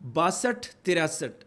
62,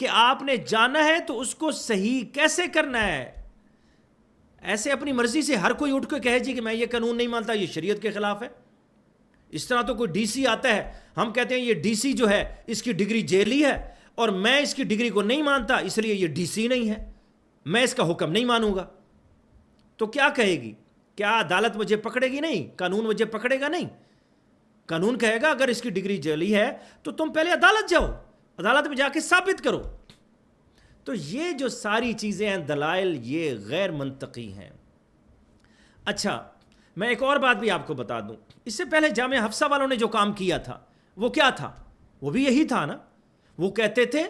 کہ آپ نے جانا ہے تو اس کو صحیح کیسے کرنا ہے. ایسے اپنی مرضی سے ہر کوئی اٹھ کے کہے جی کہ میں یہ قانون نہیں مانتا، یہ شریعت کے خلاف ہے. اس طرح تو کوئی ڈی سی آتا ہے، ہم کہتے ہیں یہ ڈی سی جو ہے اس کی ڈگری جیلی ہے اور میں اس کی ڈگری کو نہیں مانتا اس لیے یہ ڈی سی نہیں ہے، میں اس کا حکم نہیں مانوں گا. تو کیا کہے گی؟ کیا عدالت مجھے پکڑے گی؟ نہیں. قانون مجھے پکڑے گا؟ نہیں. قانون کہے گا اگر اس کی ڈگری جعلی ہے تو تم پہلے عدالت جاؤ، عدالت میں جا کے ثابت کرو. تو یہ جو ساری چیزیں ہیں دلائل، یہ غیر منطقی ہیں. اچھا میں ایک اور بات بھی آپ کو بتا دوں. اس سے پہلے جامعہ حفصہ والوں نے جو کام کیا تھا وہ کیا تھا؟ وہ بھی یہی تھا نا. وہ کہتے تھے،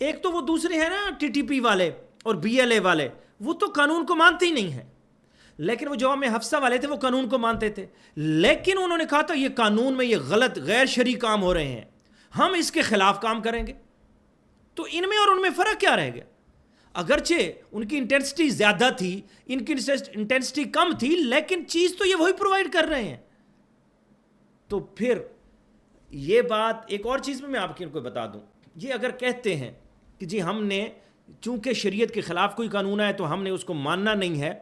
ایک تو وہ دوسرے ہیں نا ٹی ٹی پی والے اور بی ایل اے والے، وہ تو قانون کو مانتے ہی نہیں ہیں، لیکن وہ جامعہ حفصہ والے تھے وہ قانون کو مانتے تھے. لیکن انہوں نے کہا تھا یہ قانون میں یہ غلط غیر شرعی کام ہو رہے ہیں، ہم اس کے خلاف کام کریں گے. تو ان میں اور ان میں فرق کیا رہ گیا؟ اگرچہ ان کی انٹینسٹی زیادہ تھی، ان کی انٹینسٹی کم تھی، لیکن چیز تو یہ وہی پرووائڈ کر رہے ہیں. تو پھر یہ بات ایک اور چیز میں آپ کو بتا دوں. یہ اگر کہتے ہیں کہ جی ہم نے چونکہ شریعت کے خلاف کوئی قانون ہے تو ہم نے اس کو ماننا نہیں ہے،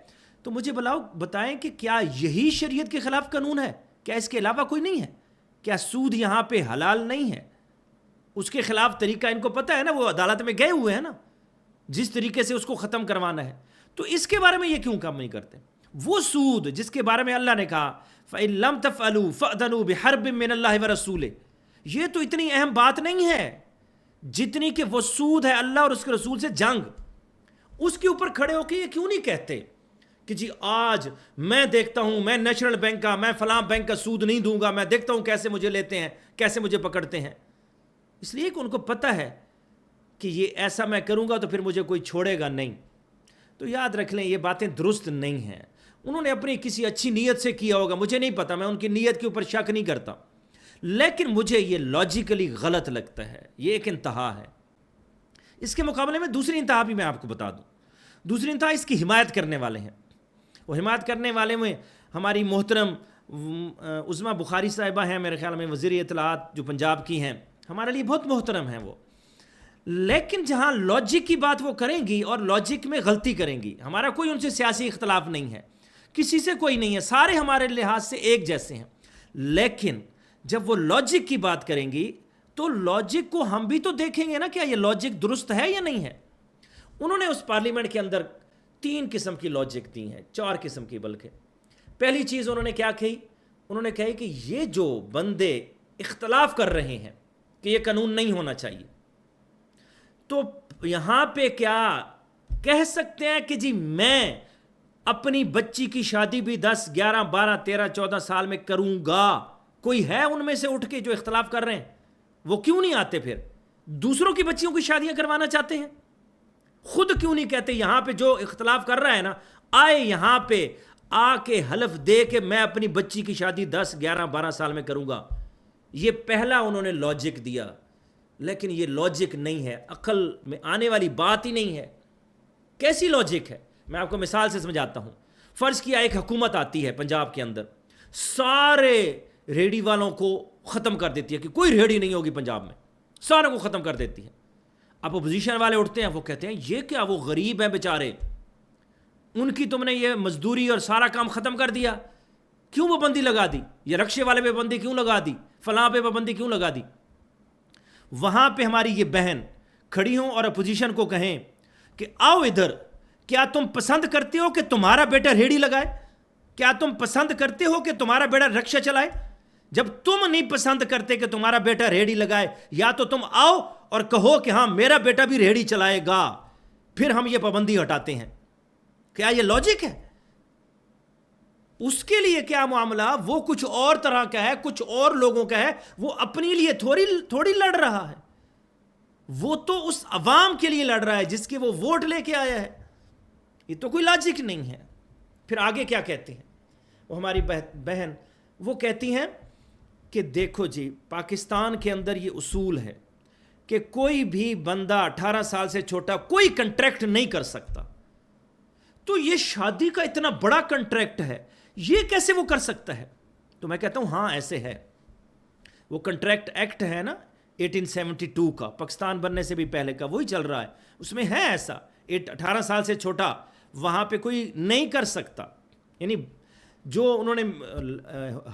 تو مجھے بتائیں کہ کیا یہی شریعت کے خلاف قانون ہے؟ کیا اس کے علاوہ کوئی نہیں ہے؟ کیا سود یہاں پہ حلال نہیں ہے؟ اس کے خلاف طریقہ ان کو پتہ ہے نا، وہ عدالت میں گئے ہوئے ہیں نا جس طریقے سے اس کو ختم کروانا ہے. تو اس کے بارے میں یہ کیوں کام نہیں کرتے؟ وہ سود جس کے بارے میں اللہ نے کہا فَإِن لَمْ تَفْعَلُوا فَأْذَنُوا بِحَرْبٍ مِّنَ اللَّهِ وَرَسُولِهِ، یہ تو اتنی اہم بات نہیں ہے جتنی کہ وہ سود ہے اللہ اور اس کے رسول سے جنگ. اس کے اوپر کھڑے ہو کے یہ کیوں نہیں کہتے کہ جی آج میں دیکھتا ہوں، میں نیشنل بینک کا، میں فلاں بینک کا سود نہیں دوں گا، میں دیکھتا ہوں کیسے مجھے لیتے ہیں، کیسے مجھے پکڑتے ہیں. اس لیے کہ ان کو پتہ ہے کہ یہ ایسا میں کروں گا تو پھر مجھے کوئی چھوڑے گا نہیں. تو یاد رکھ لیں یہ باتیں درست نہیں ہیں. انہوں نے اپنی کسی اچھی نیت سے کیا ہوگا، مجھے نہیں پتا، میں ان کی نیت کے اوپر شک نہیں کرتا، لیکن مجھے یہ لاجیکلی غلط لگتا ہے. یہ ایک انتہا ہے. اس کے مقابلے میں دوسری انتہا بھی میں آپ کو بتا دوں. دوسری انتہا اس کی حمایت کرنے والے ہیں. وہ حمایت کرنے والے میں ہماری محترم عظمیٰ بخاری صاحبہ ہیں، میرے خیال میں وزیر اطلاعات جو پنجاب کی ہیں، ہمارے لیے بہت محترم ہیں وہ. لیکن جہاں لاجک کی بات وہ کریں گی اور لاجک میں غلطی کریں گی، ہمارا کوئی ان سے سیاسی اختلاف نہیں ہے، کسی سے کوئی نہیں ہے، سارے ہمارے لحاظ سے ایک جیسے ہیں. لیکن جب وہ لاجک کی بات کریں گی تو لاجک کو ہم بھی تو دیکھیں گے نا، کیا یہ لاجک درست ہے یا نہیں ہے. انہوں نے اس پارلیمنٹ کے اندر 3 قسم کی لاجک دی ہیں، 4 قسم کی بلکہ. پہلی چیز انہوں نے کیا کہی؟ انہوں نے کہی کہ یہ جو بندے اختلاف کر رہے ہیں کہ یہ قانون نہیں ہونا چاہیے، تو یہاں پہ کیا کہہ سکتے ہیں کہ جی میں اپنی بچی کی شادی بھی 10 11 12 13 14 سال میں کروں گا؟ کوئی ہے ان میں سے اٹھ کے جو اختلاف کر رہے ہیں؟ وہ کیوں نہیں آتے پھر؟ دوسروں کی بچیوں کی شادیاں کروانا چاہتے ہیں، خود کیوں نہیں کہتے یہاں پہ جو اختلاف کر رہا ہے نا آئے یہاں پہ آ کے حلف دے کہ میں اپنی بچی کی شادی 10 11 12 سال میں کروں گا. یہ پہلا انہوں نے لاجک دیا، لیکن یہ لاجک نہیں ہے، عقل میں آنے والی بات ہی نہیں ہے. کیسی لاجک ہے؟ میں آپ کو مثال سے سمجھاتا ہوں. فرض کیا ایک حکومت آتی ہے پنجاب کے اندر، سارے ریڑھی والوں کو ختم کر دیتی ہے کہ کوئی ریڑھی نہیں ہوگی پنجاب میں، ساروں کو ختم کر دیتی ہے. اب اپوزیشن والے اٹھتے ہیں، وہ کہتے ہیں یہ کیا، وہ غریب ہیں بیچارے، ان کی تم نے یہ مزدوری اور سارا کام ختم کر دیا، کیوں پابندی لگا دی؟ یہ رکشے والے پہ پابندی کیوں لگا دی؟ فلاں پہ پابندی کیوں لگا دی؟ وہاں پہ ہماری یہ بہن کھڑی ہوں اور اپوزیشن کو کہیں کہ آؤ ادھر، کیا تم پسند کرتے ہو کہ تمہارا بیٹا ریڑھی لگائے؟ کیا تم پسند کرتے ہو کہ تمہارا بیٹا رکشہ چلائے؟ جب تم نہیں پسند کرتے کہ تمہارا بیٹا ریڑھی لگائے، یا تو تم آؤ اور کہو کہ ہاں میرا بیٹا بھی ریڑھی چلائے گا، پھر ہم یہ پابندی ہٹاتے ہیں. کیا یہ لاجک ہے؟ اس کے لیے کیا معاملہ، وہ کچھ اور طرح کا ہے، کچھ اور لوگوں کا ہے، وہ اپنے لیے تھوڑی لڑ رہا ہے، وہ تو اس عوام کے لیے لڑ رہا ہے جس کے وہ ووٹ لے کے آیا ہے. یہ تو کوئی لاجک نہیں ہے. پھر آگے کیا کہتے ہیں وہ ہماری بہن، وہ کہتی ہیں کہ دیکھو جی پاکستان کے اندر یہ اصول ہے کہ کوئی بھی بندہ 18 سال سے چھوٹا کوئی کنٹریکٹ نہیں کر سکتا. تو یہ شادی کا اتنا بڑا کنٹریکٹ ہے، یہ کیسے وہ کر سکتا ہے؟ تو میں کہتا ہوں ہاں ایسے ہے. وہ کنٹریکٹ ایکٹ ہے نا، 1872 کا، پاکستان بننے سے بھی پہلے کا وہی چل رہا ہے. اس میں ہے ایسا 18 سال سے چھوٹا وہاں پہ کوئی نہیں کر سکتا، یعنی جو انہوں نے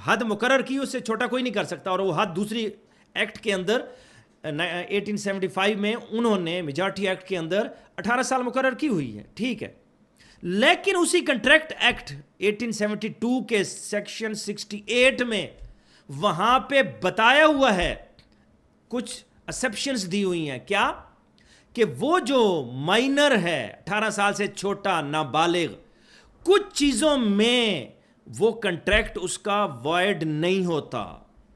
حد مقرر کی اس سے چھوٹا کوئی نہیں کر سکتا. اور وہ حد دوسری ایکٹ کے اندر 1875 میں انہوں نے میجارٹی ایکٹ کے اندر 18 سال مقرر کی ہوئی ہے، ٹھیک ہے. لیکن اسی کنٹریکٹ ایکٹ 1872 کے سیکشن 68 میں وہاں پہ بتایا ہوا ہے، کچھ ایکسیپشنز دی ہوئی ہیں. کیا؟ کہ وہ جو مائنر ہے 18 سال سے چھوٹا نابالغ، کچھ چیزوں میں وہ کنٹریکٹ اس کا وائڈ نہیں ہوتا.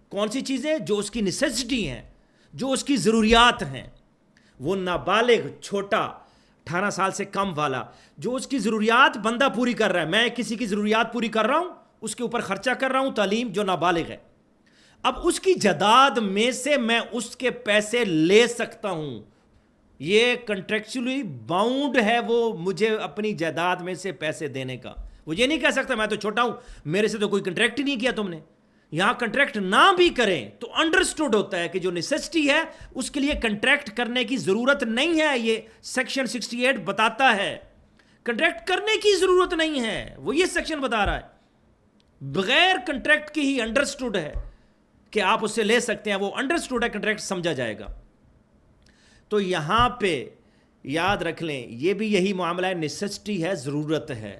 کون سی چیزیں؟ جو اس کی نیسیسٹی ہیں، جو اس کی ضروریات ہیں. وہ نابالغ چھوٹا 18 سال سے کم والا جو اس کی ضروریات بندہ پوری کر رہا ہے، میں کسی کی ضروریات پوری کر رہا ہوں، اس کے اوپر خرچہ کر رہا ہوں تعلیم، جو نابالغ ہے. اب اس کی جائیداد میں سے میں اس کے پیسے لے سکتا ہوں، یہ کنٹریکچولی باؤنڈ ہے وہ مجھے اپنی جائیداد میں سے پیسے دینے کا. وہ یہ نہیں کہہ سکتا میں تو چھوٹا ہوں، میرے سے تو کوئی کنٹریکٹ ہی نہیں کیا تم نے. یہاں کنٹریکٹ نہ بھی کریں تو انڈرسٹوڈ ہوتا ہے کہ جو نیسیسٹی ہے اس کے لیے کنٹریکٹ کرنے کی ضرورت نہیں ہے. یہ سیکشن 68 بتاتا ہے کنٹریکٹ کرنے کی ضرورت نہیں ہے، وہ یہ سیکشن بتا رہا ہے. بغیر کنٹریکٹ کی ہی انڈرسٹوڈ ہے کہ آپ اس سے لے سکتے ہیں، وہ انڈرسٹوڈ ہے، کنٹریکٹ سمجھا جائے گا. تو یہاں پہ یاد رکھ لیں یہ بھی یہی معاملہ ہے، نیسیسٹی ہے، ضرورت ہے.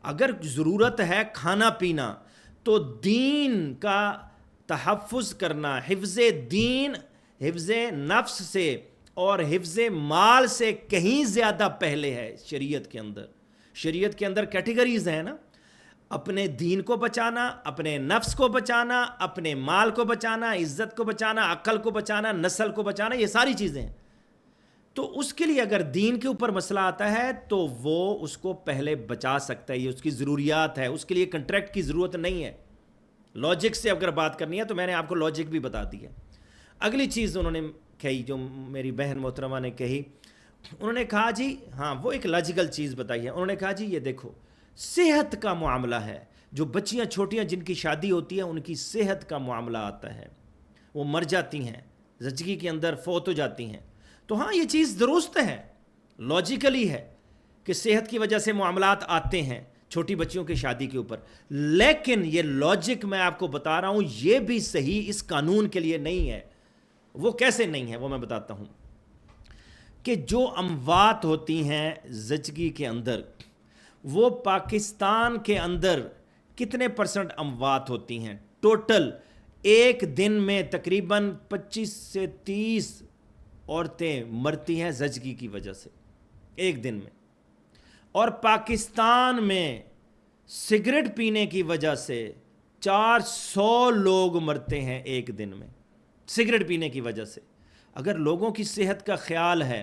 اگر ضرورت ہے کھانا پینا تو دین کا تحفظ کرنا، حفظ دین، حفظ نفس سے اور حفظ مال سے کہیں زیادہ پہلے ہے شریعت کے اندر. شریعت کے اندر کیٹیگریز ہیں نا، اپنے دین کو بچانا، اپنے نفس کو بچانا، اپنے مال کو بچانا، عزت کو بچانا، عقل کو بچانا، نسل کو بچانا، یہ ساری چیزیں ہیں. تو اس کے لیے اگر دین کے اوپر مسئلہ آتا ہے تو وہ اس کو پہلے بچا سکتا ہے، یہ اس کی ضروریات ہے، اس کے لیے کنٹریکٹ کی ضرورت نہیں ہے. لاجک سے اگر بات کرنی ہے تو میں نے آپ کو لاجک بھی بتا دی ہے. اگلی چیز انہوں نے کہی جو میری بہن محترمہ نے کہی، انہوں نے کہا جی ہاں وہ ایک لاجیکل چیز بتائی ہے. انہوں نے کہا جی یہ دیکھو صحت کا معاملہ ہے، جو بچیاں چھوٹیاں جن کی شادی ہوتی ہے ان کی صحت کا معاملہ آتا ہے، وہ مر جاتی ہیں، زچگی کے اندر فوت ہو جاتی ہیں. تو ہاں یہ چیز درست ہے، لاجیکلی ہے کہ صحت کی وجہ سے معاملات آتے ہیں چھوٹی بچیوں کی شادی کے اوپر. لیکن یہ لاجک میں آپ کو بتا رہا ہوں یہ بھی صحیح اس قانون کے لیے نہیں ہے. وہ کیسے نہیں ہے وہ میں بتاتا ہوں. کہ جو اموات ہوتی ہیں زچگی کے اندر، وہ پاکستان کے اندر کتنے پرسنٹ اموات ہوتی ہیں؟ ٹوٹل ایک دن میں تقریباً 25 سے 30 عورتیں مرتی ہیں زچگی کی وجہ سے ایک دن میں. اور پاکستان میں سگریٹ پینے کی وجہ سے 400 لوگ مرتے ہیں ایک دن میں سگریٹ پینے کی وجہ سے. اگر لوگوں کی صحت کا خیال ہے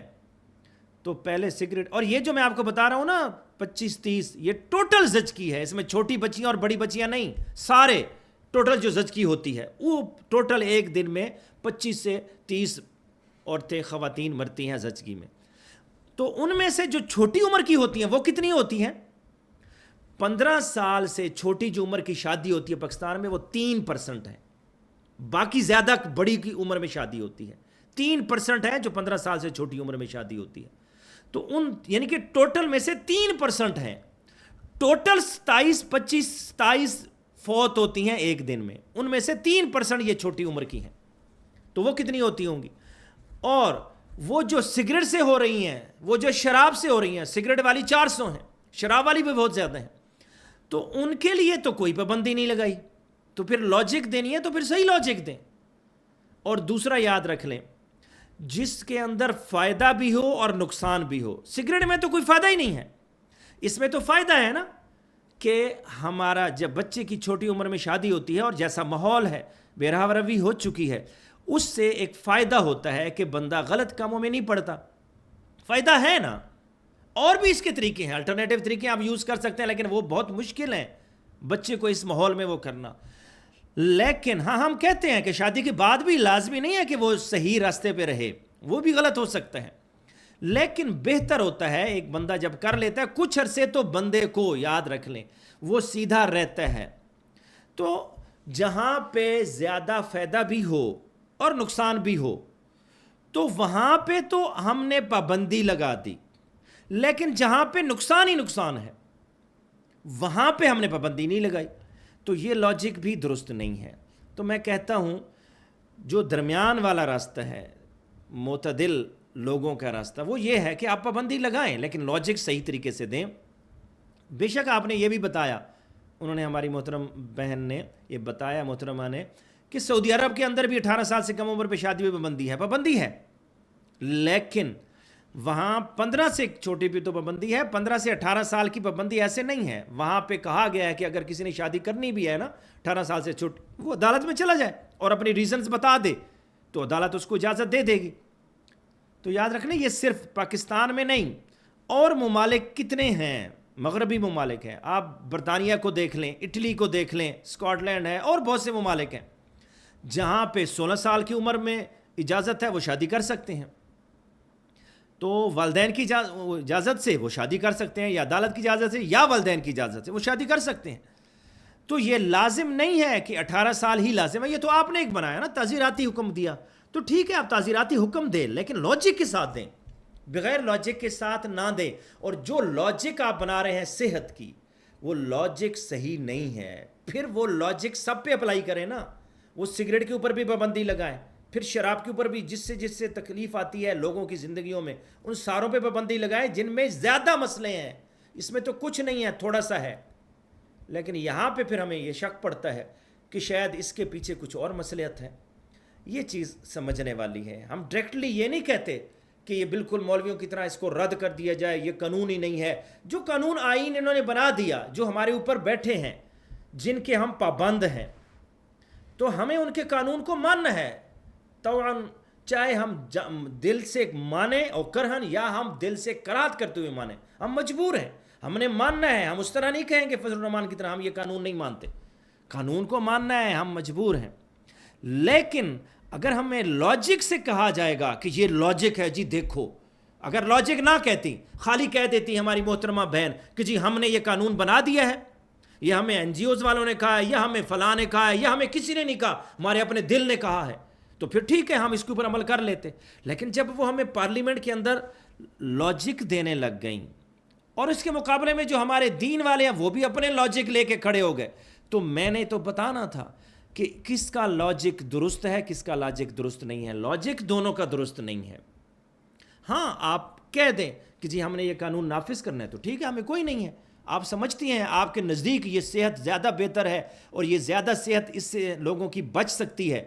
تو پہلے سگریٹ، اور یہ جو میں آپ کو بتا رہا ہوں نا 25-30، یہ ٹوٹل زچگی ہے، اس میں چھوٹی بچیاں اور بڑی بچیاں نہیں، سارے ٹوٹل جو زچگی ہوتی ہے وہ ٹوٹل ایک دن میں 25 سے 30 عورتیں خواتین مرتی ہیں زچگی میں. تو ان میں سے جو چھوٹی عمر کی ہوتی ہیں وہ کتنی ہوتی ہیں؟ 15 سال سے چھوٹی جو عمر کی شادی ہوتی ہے پاکستان میں وہ 3% ہے. باقی زیادہ بڑی کی عمر میں شادی ہوتی ہے. 3% ہے جو 15 سال سے چھوٹی عمر میں شادی ہوتی ہے. تو ان یعنی کہ ٹوٹل میں سے 3% ہیں. ٹوٹل 27 فوت ہوتی ہیں ایک دن میں، ان میں سے 3% یہ چھوٹی عمر کی ہیں. تو وہ کتنی ہوتی ہوں گی؟ اور وہ جو سگریٹ سے ہو رہی ہیں، وہ جو شراب سے ہو رہی ہیں، سگریٹ والی 400 ہیں، شراب والی بھی بہت زیادہ ہیں. تو ان کے لیے تو کوئی پابندی نہیں لگائی. تو پھر لاجک دینی ہے تو پھر صحیح لاجک دیں. اور دوسرا یاد رکھ لیں، جس کے اندر فائدہ بھی ہو اور نقصان بھی ہو. سگریٹ میں تو کوئی فائدہ ہی نہیں ہے، اس میں تو فائدہ ہے نا کہ ہمارا جب بچے کی چھوٹی عمر میں شادی ہوتی ہے اور جیسا ماحول ہے، بے رحم روی ہو چکی ہے، اس سے ایک فائدہ ہوتا ہے کہ بندہ غلط کاموں میں نہیں پڑتا. فائدہ ہے نا. اور بھی اس کے طریقے ہیں، الٹرنیٹیو طریقے آپ یوز کر سکتے ہیں، لیکن وہ بہت مشکل ہیں بچے کو اس ماحول میں وہ کرنا. لیکن ہاں ہم کہتے ہیں کہ شادی کے بعد بھی لازمی نہیں ہے کہ وہ صحیح راستے پہ رہے، وہ بھی غلط ہو سکتا ہے. لیکن بہتر ہوتا ہے ایک بندہ جب کر لیتا ہے کچھ عرصے تو بندے کو یاد رکھ لیں وہ سیدھا رہتا ہے. تو جہاں پہ زیادہ فائدہ بھی ہو اور نقصان بھی ہو تو وہاں پہ تو ہم نے پابندی لگا دی، لیکن جہاں پہ نقصان ہی نقصان ہے وہاں پہ ہم نے پابندی نہیں لگائی، تو یہ لاجک بھی درست نہیں ہے۔ تو میں کہتا ہوں جو درمیان والا راستہ ہے، معتدل لوگوں کا راستہ، وہ یہ ہے کہ آپ پابندی لگائیں لیکن لاجک صحیح طریقے سے دیں۔ بے شک آپ نے یہ بھی بتایا، انہوں نے، ہماری محترم بہن نے یہ بتایا، محترمہ نے، کہ سعودی عرب کے اندر بھی 18 سال سے کم عمر پہ شادی میں پابندی ہے، لیکن وہاں 15 سے چھوٹی بھی تو پابندی ہے، 15 سے 18 سال کی پابندی ایسے نہیں ہے۔ وہاں پہ کہا گیا ہے کہ اگر کسی نے شادی کرنی بھی ہے نا 18 سال سے چھوٹی، وہ عدالت میں چلا جائے اور اپنی ریزنز بتا دے تو عدالت اس کو اجازت دے گی۔ تو یاد رکھنا یہ صرف پاکستان میں نہیں، اور ممالک کتنے ہیں، مغربی ممالک ہیں، آپ برطانیہ کو دیکھ لیں، اٹلی کو دیکھ لیں، اسکاٹ لینڈ ہے، اور بہت سے ممالک ہیں جہاں پہ 16 سال کی عمر میں اجازت ہے، وہ شادی کر سکتے ہیں۔ تو والدین کی اجازت سے وہ شادی کر سکتے ہیں، یا عدالت کی اجازت سے یا والدین کی اجازت سے وہ شادی کر سکتے ہیں۔ تو یہ لازم نہیں ہے کہ 18 سال ہی لازم ہے، یہ تو آپ نے ایک بنایا نا، تعزیراتی حکم دیا، تو ٹھیک ہے آپ تعزیراتی حکم دیں لیکن لاجک کے ساتھ دیں، بغیر لاجک کے ساتھ نہ دیں۔ اور جو لاجک آپ بنا رہے ہیں صحت کی، وہ لاجک صحیح نہیں ہے، پھر وہ لاجک سب پہ اپلائی کریں نا، وہ سگریٹ کے اوپر بھی پابندی لگائیں، پھر شراب کے اوپر بھی، جس سے تکلیف آتی ہے لوگوں کی زندگیوں میں، ان ساروں پہ پابندی لگائیں جن میں زیادہ مسئلے ہیں، اس میں تو کچھ نہیں ہے، تھوڑا سا ہے، لیکن یہاں پہ پھر ہمیں یہ شک پڑتا ہے کہ شاید اس کے پیچھے کچھ اور مصلحت ہے۔ یہ چیز سمجھنے والی ہے۔ ہم ڈائریکٹلی یہ نہیں کہتے کہ یہ بالکل مولویوں کی طرح اس کو رد کر دیا جائے، یہ قانون ہی نہیں ہے۔ جو قانون آئین انہوں نے بنا دیا، جو ہمارے اوپر بیٹھے ہیں، جن کے ہم پابند ہیں، تو ہمیں ان کے قانون کو ماننا ہے، طوعاً، چاہے ہم دل سے مانیں اور کرہن، یا ہم دل سے کراہت کرتے ہوئے مانیں، ہم مجبور ہیں، ہم نے ماننا ہے۔ ہم اس طرح نہیں کہیں گے فضل الرحمان کی طرح ہم یہ قانون نہیں مانتے، قانون کو ماننا ہے، ہم مجبور ہیں۔ لیکن اگر ہمیں لاجک سے کہا جائے گا کہ یہ لاجک ہے، جی دیکھو، اگر لاجک نہ کہتی، خالی کہہ دیتی ہماری محترمہ بہن کہ جی ہم نے یہ قانون بنا دیا ہے، یہ ہمیں این جی اوز والوں نے کہا ہے، یا ہمیں فلاں نے کہا ہے، یا ہمیں کسی نے نہیں کہا، ہمارے اپنے دل نے کہا ہے، تو پھر ٹھیک ہے، ہم اس کے اوپر عمل کر لیتے۔ لیکن جب وہ ہمیں پارلیمنٹ کے اندر لاجک دینے لگ گئیں، اور اس کے مقابلے میں جو ہمارے دین والے ہیں وہ بھی اپنے لاجک لے کے کھڑے ہو گئے، تو میں نے تو بتانا تھا کہ کس کا لاجک درست ہے، کس کا لاجک درست نہیں ہے۔ لاجک دونوں کا درست نہیں ہے۔ ہاں آپ کہہ دیں کہ جی ہم نے یہ قانون نافذ کرنا ہے، تو ٹھیک ہے، ہمیں کوئی نہیں ہے، آپ سمجھتی ہیں آپ کے نزدیک یہ صحت زیادہ بہتر ہے اور یہ زیادہ صحت اس سے لوگوں کی بچ سکتی ہے،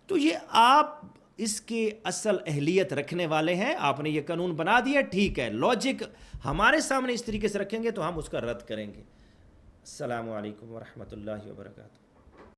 تو یہ آپ اس کے اصل اہلیت رکھنے والے ہیں، آپ نے یہ قانون بنا دیا، ٹھیک ہے، لاجک ہمارے سامنے اس طریقے سے رکھیں گے تو ہم اس کا رد کریں گے۔ السلام علیکم ورحمۃ اللہ وبرکاتہ۔